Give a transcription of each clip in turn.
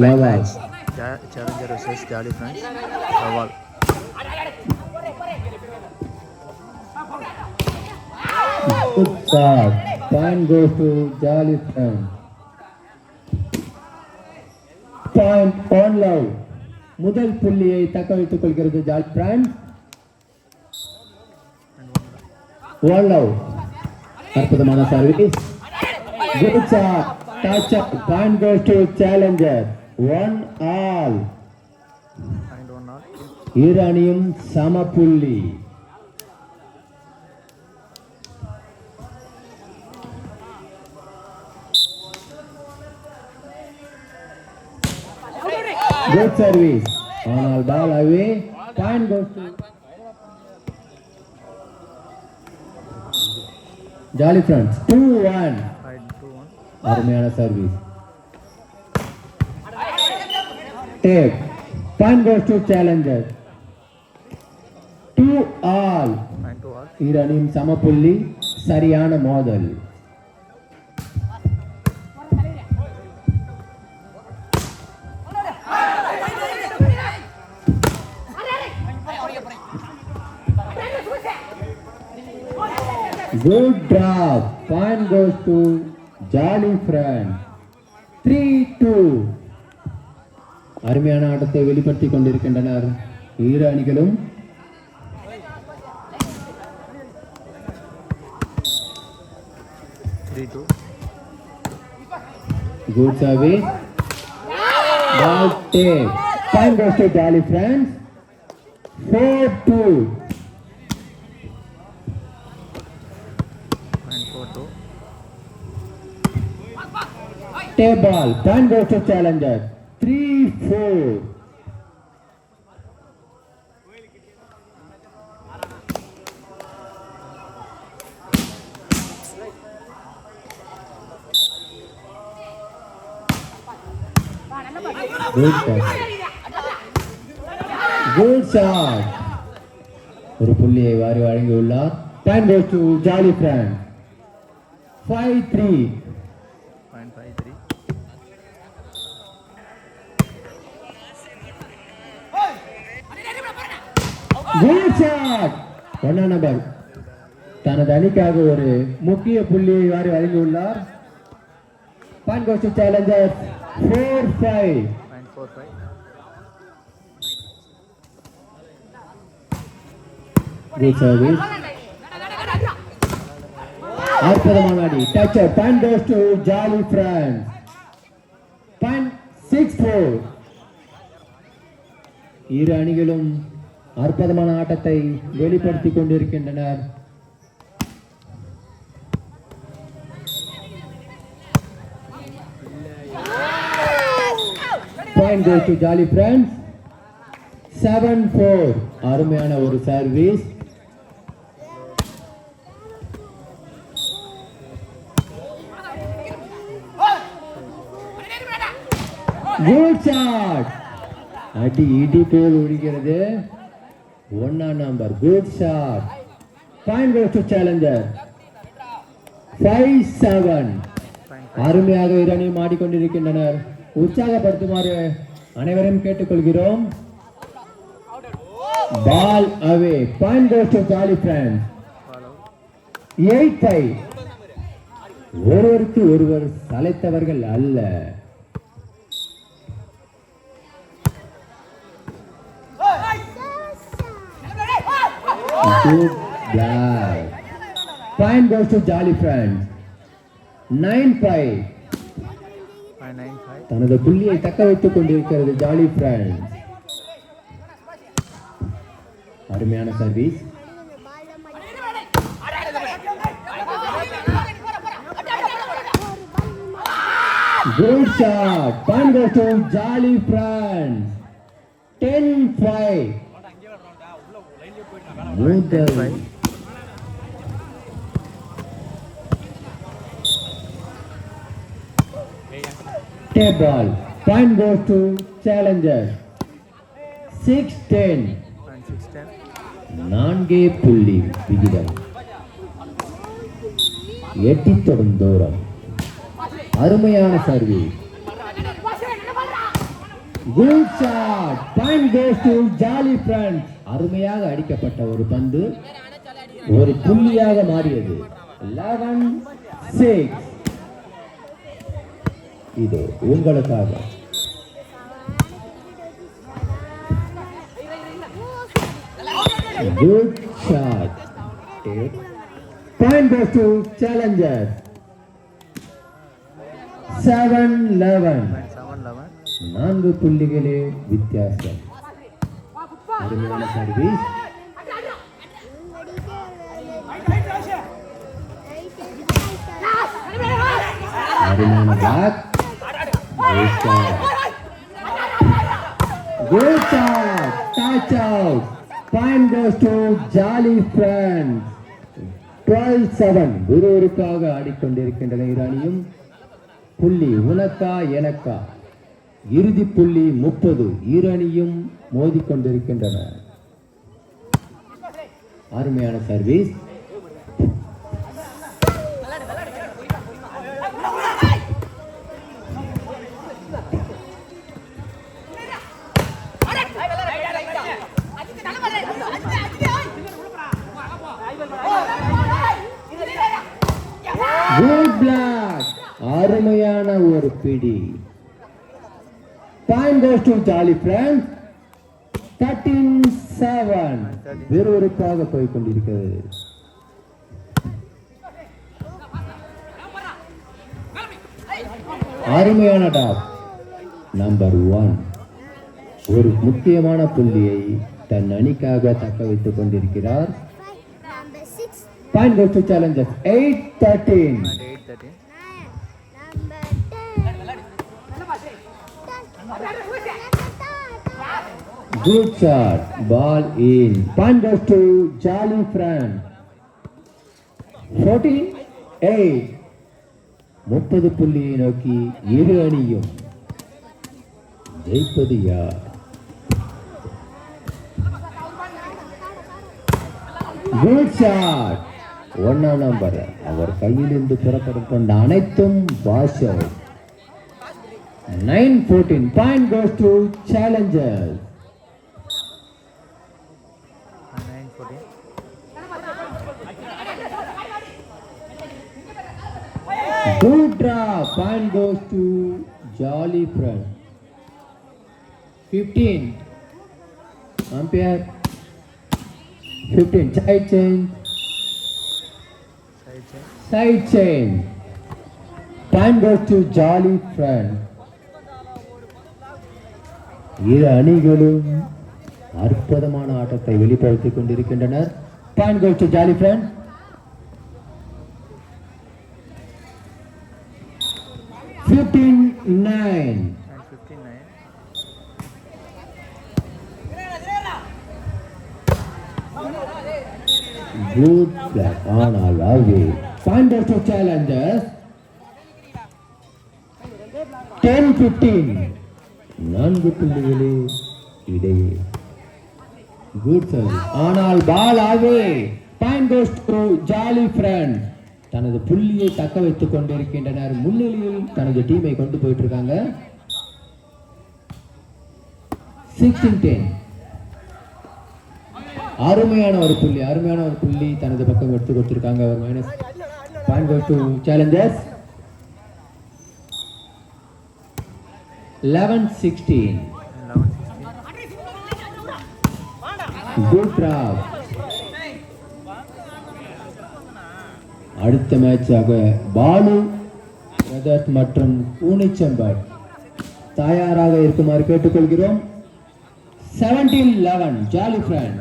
Lawal. Challenger vs Jolly Friends. Lawal. Good shot. Point goes to Jolly Friends. Point on love. முதல் புள்ளியை தக்க வைத்துக் கொள்கிறது jolly brand. One love. அற்புதமான service. Good shot. Touch up. Point goes to Challenger. 1-all. இரு அணியும் சம புள்ளி. Good service. ஆனால் ball away. Point goes to Jolly Friends. 2-1. அருமையான service. Tape. Point goes to Challenger. 2-all. இரு அணியும் சம புள்ளி. சரியான மோதல். Good drop. Point goes to Jolly Friends. 3-2. அருமையான ஆட்டத்தை வெளிப்படுத்திக் கொண்டிருக்கின்றனர் இரு அணிகளும். Good service. Ball take. Point goes to Jolly Friends. 4-2. Take ball. Point goes to Challenger. 3-4. Good shot. Good shot. ஒரு புள்ளியை வாரி வழங்கியுள்ளார். Point goes to Jolly Friends. 5-3. Good shot. ஒன்னா நம்பர் தனது அணிக்காக ஒரு முக்கிய புள்ளியை வாரி வழங்கியுள்ளார். Point goes to Challenger. 4-5. Good service. அற்புதமான அடி. Touch up. Point goes to Jolly Friends. Point 6-4. இரு அணிகளும் அற்புதமான ஆட்டத்தை வெளிப்படுத்திக் கொண்டிருக்கின்றனர். Point goes to Jolly Friends. 7-4. அருமையான ஒரு சர்வீஸ். Good shot. அடி இடி போல் ஒழிக்கிறது. ஒன்னா number. Good shot. Point goes to Challenger. 5-7. அருமையாக இரு அணியும் ஆடிக்கொண்டிருக்கின்றனர். உற்சாகப்படுத்துமாறு அனைவரையும் கேட்டுக்கொள்கிறோம். Ball away. Point goes to Jolly Friends. 8-5. ஒருவருக்கு ஒருவர் சளைத்தவர்கள் அல்ல. Good block. Point goes to Jolly Friends. 9-5. தனது புள்ளியை தக்க வைத்துக் கொண்டிருக்கிறது Jolly Friends. அருமையான service. Good shot. Point goes to Jolly Friends. 10-5. Take ball. Point goes to Challenger. 6-10. நான்கே புள்ளி விகிதம். எட்டி தொடும் தூரம். அருமையான service. Good shot. Point goes to Jolly Friends. அருமையாக அடிக்கப்பட்ட ஒரு பந்து ஒரு புள்ளியாக மாறியது. 11-6. இது உங்களுக்காக. Good shot. Point goes to Challengers. 7-11. 7-11. 4 புள்ளிகளே வித்தியாசம். அருமையான சர்வீஸ். அருமையான black. Good shot. Touch out. Point goes to Jolly Friends. 12-7. ஒருவருக்காக ஆடிக்கொண்டிருக்கின்றன இரு அணியும். புள்ளி உனக்கா எனக்கா. இறுதி புள்ளி 30. இரு அணியும் மோதிக்கொண்டிருக்கின்றன. அருமையான சர்வீஸ். Good black. அருமையான ஒரு பிடி. Point goes to jolly friends. 13-7. விறுவிறுப்பாக போய் கொண்டிருக்கிறது. அருமையான டாப். நம்பர் 1 ஒரு முக்கியமான புள்ளியை தன் அணிக்காக தக்க வைத்துக் கொண்டிருக்கிறார். Point goes to Challengers. 8-13. Good shot. Ball in. Point goes to Jolly Friends. 14-8. 30 புள்ளியை நோக்கி இரு அணியும். ஜெயிப்பது யார்? Good shot. 1 நம்பர். அவர் கையிலிருந்து புறப்படும் கொண்ட அனைத்தும் பாஷா. 9-14. Point goes to Challengers. 9-14. Good draw. Point goes to Jolly Friends. 15. Umpire. 15. Side change. Side change. Time goes to Jolly Friends. இரு அணிகளும் அற்புதமான ஆட்டத்தை வெளிப்படுத்திக் கொண்டிருக்கின்றனர். Point goes to Jolly Friends. 15-9. Good flag on all away. Point goes to Challengers. 10-15. 4 புள்ளிகளே இடையே. Good service. ஆனால் பால் away. Point goes to Jolly Friends. தனது புள்ளியை தக்க வைத்துக் கொண்டிருக்கின்றனர். முன்னிலையில் தனது டீமை கொண்டு போயிட்டு இருக்காங்க. 16-10. அருமையான ஒரு புள்ளி தனது பக்கம் எடுத்து கொடுத்திருக்காங்க. ஒரு minus. Point goes to Challengers. 11-16. Good drop. அடுத்த மேட்சாக பாலு பிரதர்ஸ் மற்றும் பூனிச்சம்பட் தயாராக இருக்குமாறு கேட்டுக்கொள்கிறோம். 17-11. Jolly Friends.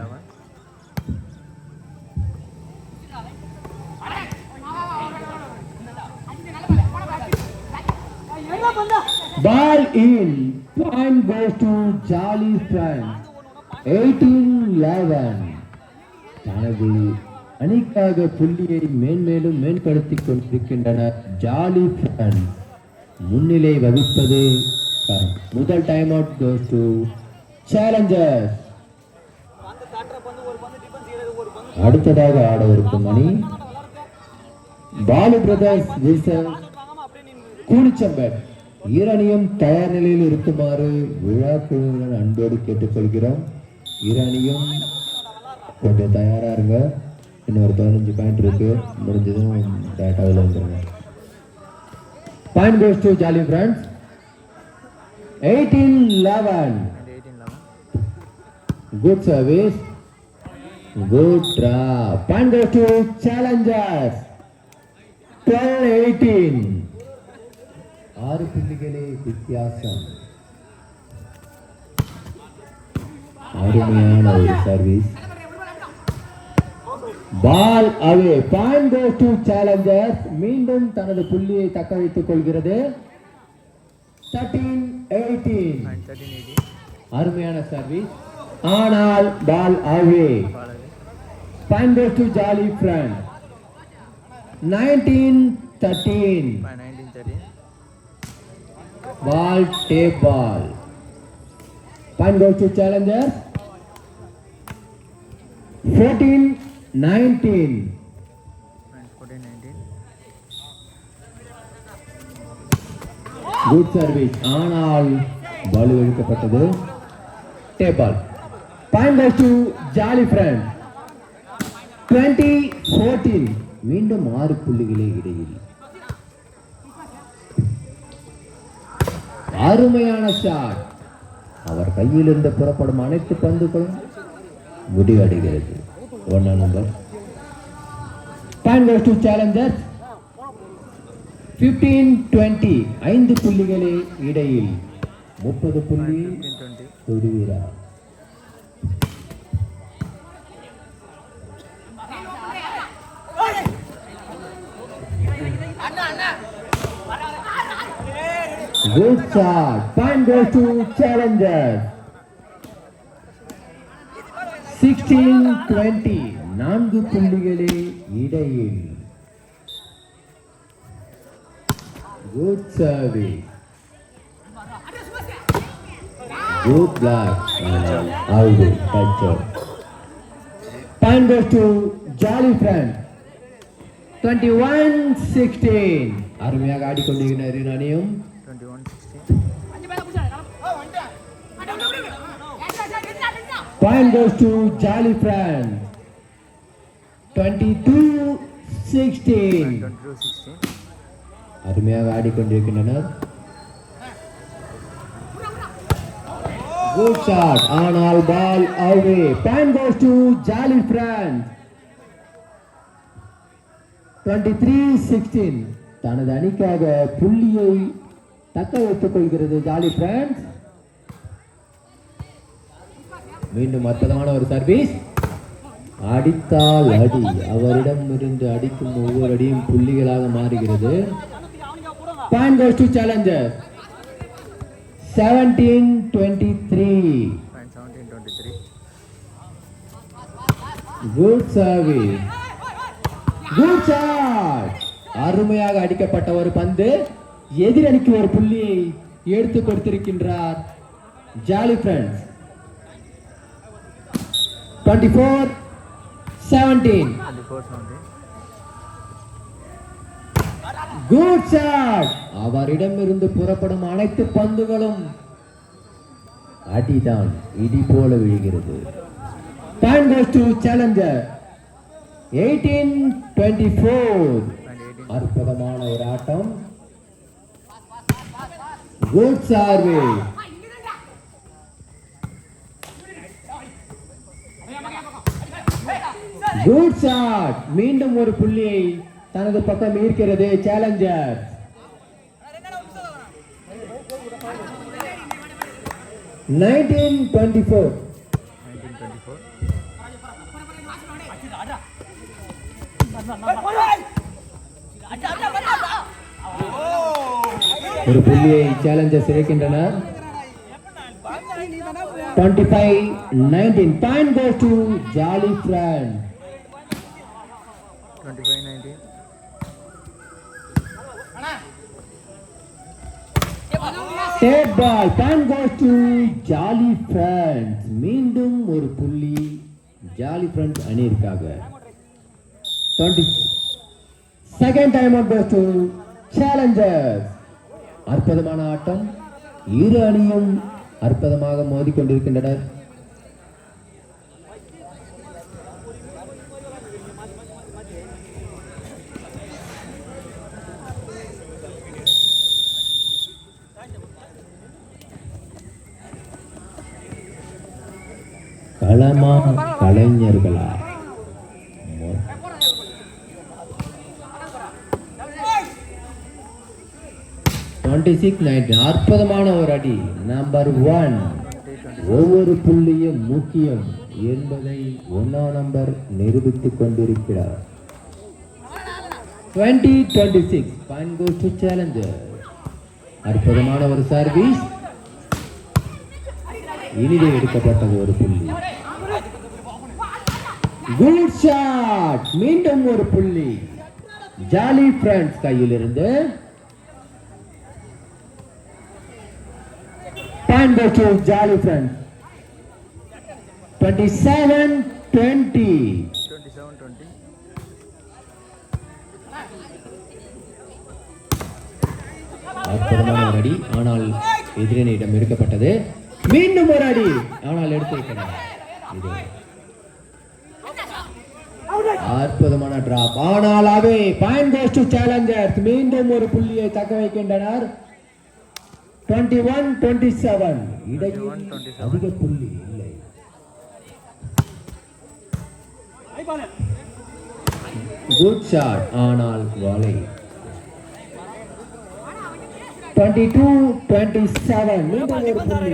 Ball in. Point goes to Jolly Friends. 18-11. தனது அணிக்காக புள்ளியை மேன்மேலும் மேம்படுத்திக் கொண்டிருக்கின்றனர். ஜாலி Friends முன்னிலை வகிப்பது. முதல் time out goes to Challengers. அடுத்ததாக ஆட இருக்கும் அணி பாலு பிரதர்ஸ் vs கூனிச்சம்பட். ஈரானியம் தயார் நிலையில் இருக்குமாறு விழா குழுவினர் அன்போடு கேட்டுக்கொள்கிறோம். ஈரானியம் கொஞ்சம் தயாரா இருங்க. இன்னொரு 15 பாயிண்ட் இருக்கு. முடிஞ்சதும் டேட்டாவில் வந்துருங்க. Point goes to jolly friends. 18-11. Good service. Good draw. Point goes to challengers. 12-18. 6 புள்ளிகளே வித்தியாசம். அருமையான ஒரு service. Ball away. Point goes to challengers. மீண்டும் தனது புள்ளியை தக்க வைத்துக் கொள்கிறது. 13-18. அருமையான சர்வீஸ். ஆனால் ball away. Point goes to jolly friend. 19-13. Ball tap ball. Point goes to challengers. 14-19. Good service. ஆனால் பால் இழுக்கப்பட்டது. Tap ball. Point goes to jolly friend. 20-14. மீண்டும் 6 புள்ளிகளே இடையில். அருமையான ஷாட். அவர் கையிலிருந்து புறப்படும் அனைத்து பந்துகளும் முடிவடைகிறது. 1 number. Point goes to Challengers. 15-20. 5 புள்ளிகளே இடையில். 30 புள்ளி தொடுகிறார். Good shot. Point goes to challengers. 16-20. 4 புள்ளிகளே இடையில். Good service. Good block. Out. Touch. Point goes to Jolly Friend. 21-16. அருமையாக ஆடிக்கொண்டிருக்கிறார் ஈரானியம். 21-16. Point goes to Jolly Friend. 22-16. 22-16. அருமையாக ஆடிக்கொண்டிருக்கின்றனர். Good shot. ஆனால் பால் away. Point goes to Jolly Friend. 23-16. தனது அணிக்காக புள்ளியை தக்க வைத்துக் கொள்கிறது ஜாலி ஃப்ரெண்ட்ஸ். மீண்டும் அற்புதமான ஒரு சர்வீஸ். அடித்தால் அடி. அவரிடம் இருந்து அடிக்கும் ஒவ்வொரு அடியும் புள்ளிகளாக மாறுகிறது. Point goes to challenger. 17-23. 17-23. Good service. Good shot. அருமையாக அடிக்கப்பட்ட ஒரு பந்து எதிரணிக்கு ஒரு புள்ளியை எடுத்து கொடுத்திருக்கின்றார் ஜாலி ஃப்ரெண்ட்ஸ். 24-17. Good shot. அவரிடமிருந்து புறப்படும் அனைத்து பந்துகளும் அடிதான் இடி போல விழுகிறது. Point goes to challenger. 18-24. அற்புதமான ஒரு ஆட்டம். Good service. Good shot. மீண்டும் ஒரு புள்ளியை தனது பக்கம் ஈர்க்கிறது சேலஞ்சர். 19-24. ஒரு புள்ளியை Challengers இறக்கின்றனர். 25-19. Point goes to Jolly Friend. 25-19. Take ball. Point goes to Jolly Friends. மீண்டும் ஒரு புள்ளி Jolly Friends அணியிற்காக. 22nd time out goes to challengers. அற்புதமான ஆட்டம். இரு அணியும் அற்புதமாக மோதிக்கொண்டிருக்கின்றனர். களமா கலைஞர்களா? 26-19 அற்புதமான ஒரு அடி. நம்பர் 1. ஒவ்வொரு புள்ளியும் முக்கியம் என்பதை 1ஆம் நம்பர் நிரூபித்துக் கொண்டிருக்கிறார். 20-26 பாயிண்ட் கோஸ் டு சேலஞ்சர். அற்புதமான ஒரு சர்வீஸ். இனிதே எடுக்கப்பட்டது ஒரு புள்ளி. Good shot. மீண்டும் ஒரு புள்ளி ஜாலி ஃப்ரெண்ட்ஸ் கையிலிருந்து. Point goes to Jolly Friends. 27-20. 27-20. அற்புதமான ஒரு அடி, ஆனால் எதிரணியிடம் எடுக்கப்பட்டது. மீண்டும் ஒரு அடி, ஆனால் எடுத்திருக்கிறார். அற்புதமான டிராப், ஆனால் away. Point goes to challengers. மீண்டும் ஒரு புள்ளியை தக்க வைக்கின்றனர். 21-27. இடையில் அதிக புள்ளி இல்லை. குட் ஷாட், ஆனால் வாலை. 22-27. மீண்டும் ஒரு புள்ளி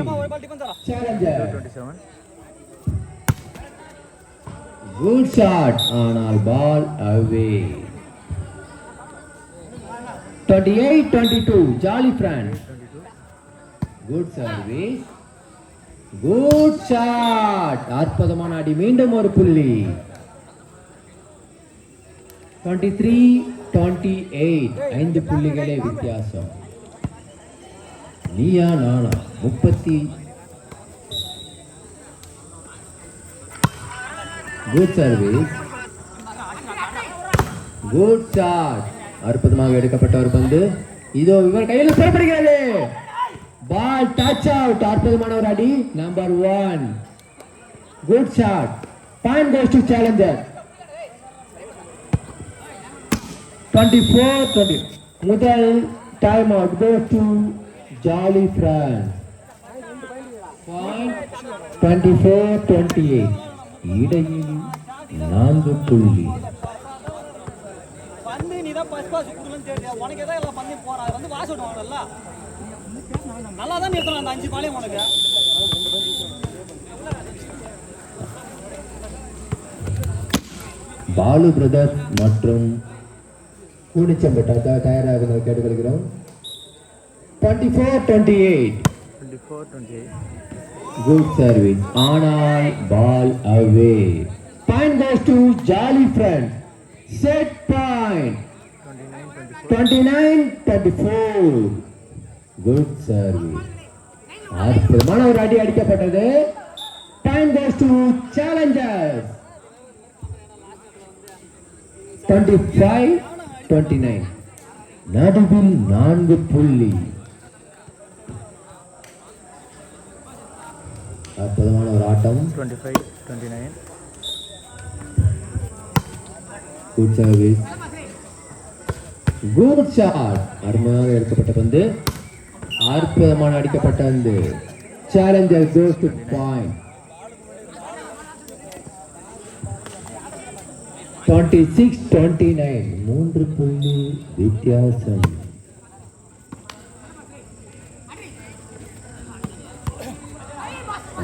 சேலஞ்சர். 27. குட் ஷாட், ஆனால் ball away. 28-22 jolly friends. Good service. Good shot. அற்புதமான அடி. மீண்டும் ஒரு புள்ளி. 23-28. 5 புள்ளிகளே வித்தியாசம். நீயா நானா? 30. Good service. Good shot. அற்புதமாக எடுக்கப்பட்ட ஒரு பந்து. இதோ இவர் கையில் பெறப்படுகிறது. Ball touch out. அற்புதமான ஒரு அடி. Number 1. Good shot. Point goes to challenger. 24-20. முதல் time out goes to jolly friends. 24-28. இடையில் 4 புள்ளி. பாலு பிரதர்ஸ் மற்றும் கூனிச்சம்பட்டா தயாராக கேட்டுக்கொள்கிறோம். 24-28. குட் சர்வீஸ், ஆனால் ball away. Point goes to jolly friends. Set point. 29-24. Good service. அற்புதமான ஒரு அடி அடிக்கப்பட்டது. Point goes to challengers. 25-29. நடுவில் 4 புள்ளி. அற்புதமான ஒரு ஆட்டம். 25-29. Good service. Good shot. அருமையாக எடுக்கப்பட்ட பந்து. அற்புதமான அடிக்கப்பட்ட பந்து. Challenger goes to point. 26-29. 3 புள்ளி வித்தியாசம்.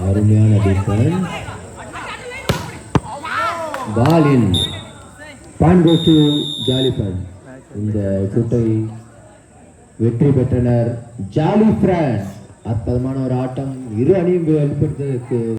அருமையான defence. Ball in. Point goes to jolly friends. இந்த சுட்டை வெற்றி பெற்றனர் ஜாலி ஃப்ரெண்ட்ஸ். அற்புதமான ஒரு ஆட்டம். இரு அணியும் வெளிப்படுத்துவதற்கு